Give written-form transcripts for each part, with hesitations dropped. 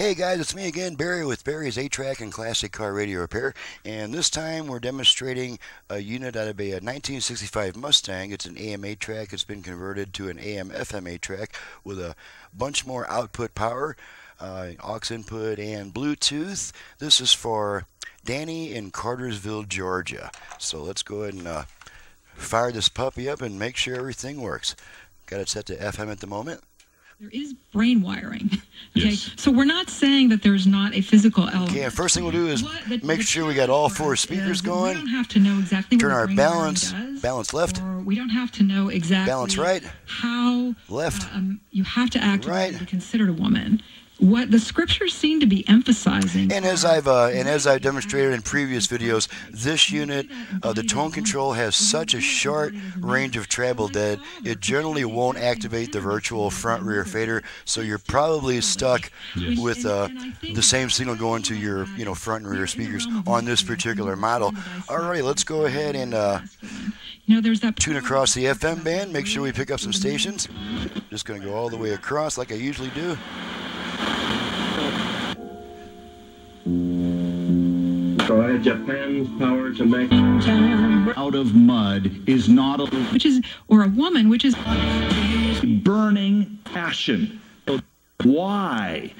Hey guys, it's me again, Barry with Barry's 8-Track and Classic Car Radio Repair, and this time we're demonstrating a unit out of a 1965 Mustang. It's an AM-8 track. It's been converted to an AM-FM 8-track with a bunch more output power, aux input, and Bluetooth. This is for Danny in Cartersville, Georgia. So let's go ahead and fire this puppy up and make sure everything works. Got it set to FM at the moment. There is brain wiring. Okay, Yes. so we're not saying that there's not a physical element. Okay, first thing we'll do is make sure we got all four speakers going. We don't have to know exactly Turn what our brain balance, wiring does, balance left, or we don't have to know exactly balance right, how left, you have to act right. to be considered a woman. What the scriptures seem to be emphasizing, and as I've demonstrated in previous videos, this unit, the tone control has such a short range of travel that it generally won't activate the virtual front-rear fader. So you're probably stuck with the same signal going to your front and rear speakers on this particular model. Alrighty, let's go ahead and there's that tune across the FM band. Make sure we pick up some stations. Just going to go all the way across like I usually do. Japan's power to make out of mud is not or a woman, which is burning passion. Why?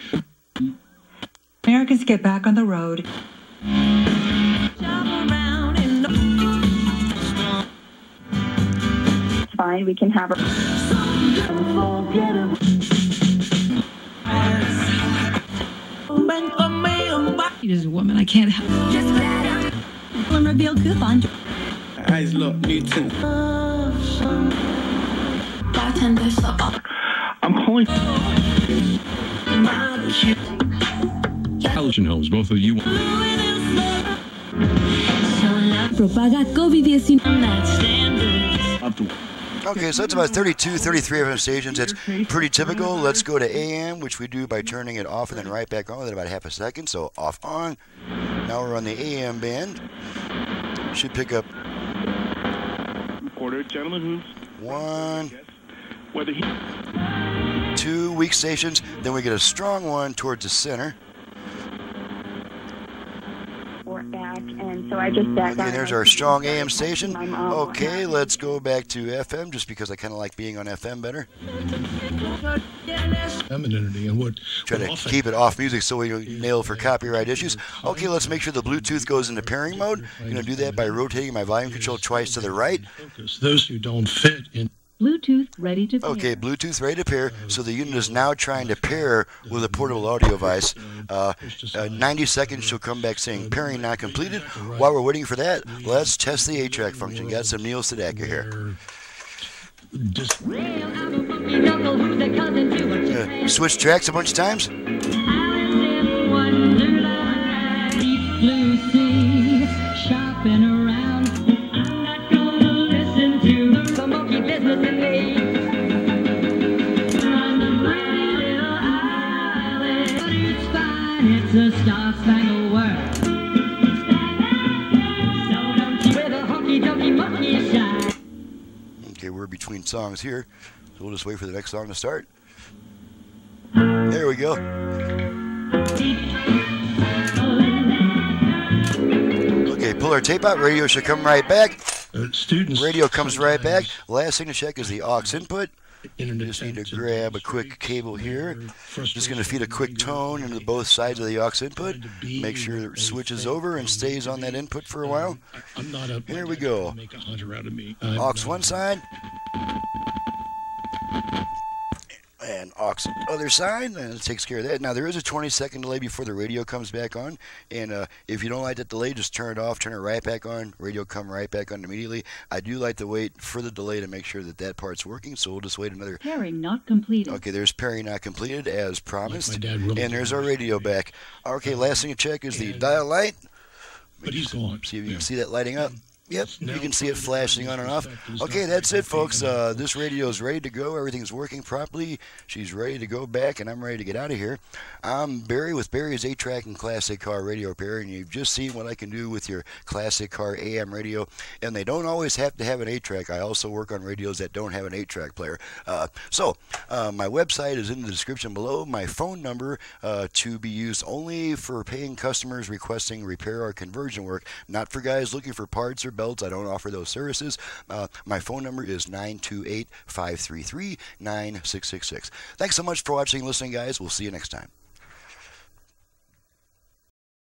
Americans get back on the road. Fine, we can have her. she is a woman. I can't help. Reveal coupon. Eyes look mutant. I'm calling. Television homes, both of you. Propaga COVID-19. Okay, so that's about 32, 33 FM stations. That's pretty typical. Let's go to AM, which we do by turning it off and then right back on within about half a second. So off, on. Now we're on the AM band. Should pick up Reporter, gentlemen, who's 1, whether he 2 weak stations. Then we get a strong one towards the center. We're back, and so I just sat down. Okay, there's our strong AM station. Okay, let's go back to FM just because I kind of like being on FM better. Femininity and what Try to keep it off music so we don't nail for copyright issues. Okay, let's make sure the Bluetooth goes into pairing mode. I'm going to do that by rotating my volume control twice to the right. those who don't fit in. Bluetooth ready to pair. Okay, Bluetooth ready to pair. So the unit is now trying to pair with a portable audio device. 90 seconds, she'll come back saying pairing not completed. While we're waiting for that, let's test the 8-track function. Got some Neil Sedaka here. Switch tracks a bunch of times. Okay, we're between songs here, so we'll just wait for the next song to start. There we go. Okay, pull our tape out. Radio should come right back. Radio comes right back. Last thing to check is the aux input. Just need to grab a quick cable here. Just going to feed a quick tone into both sides of the aux input. Make sure it switches over and stays on that input for a while. Here we go. Aux one side. And aux other side, and it takes care of that. Now there is a 20-second delay before the radio comes back on, and if you don't like that delay, just turn it off, turn it right back on. Radio come right back on immediately. I do like to wait for the delay to make sure that that part's working, so we'll just wait another. Pairing not completed. Okay, there's pairing not completed as promised, and there's our radio back. Okay, last thing to check is the dial light. But he's gone. See if you can see that lighting up. Yep, you can see it flashing on and off. Okay, that's it, folks. This radio is ready to go. Everything's working properly. She's ready to go back, and I'm ready to get out of here. I'm Barry with Barry's 8-Track and Classic Car Radio Repair, and you've just seen what I can do with your classic car AM radio. And they don't always have to have an 8-track. I also work on radios that don't have an 8-track player. My website is in the description below. My phone number to be used only for paying customers requesting repair or conversion work, not for guys looking for parts or belts. I don't offer those services. My phone number is 928-533-9666. Thanks so much for watching and listening, guys. We'll see you next time.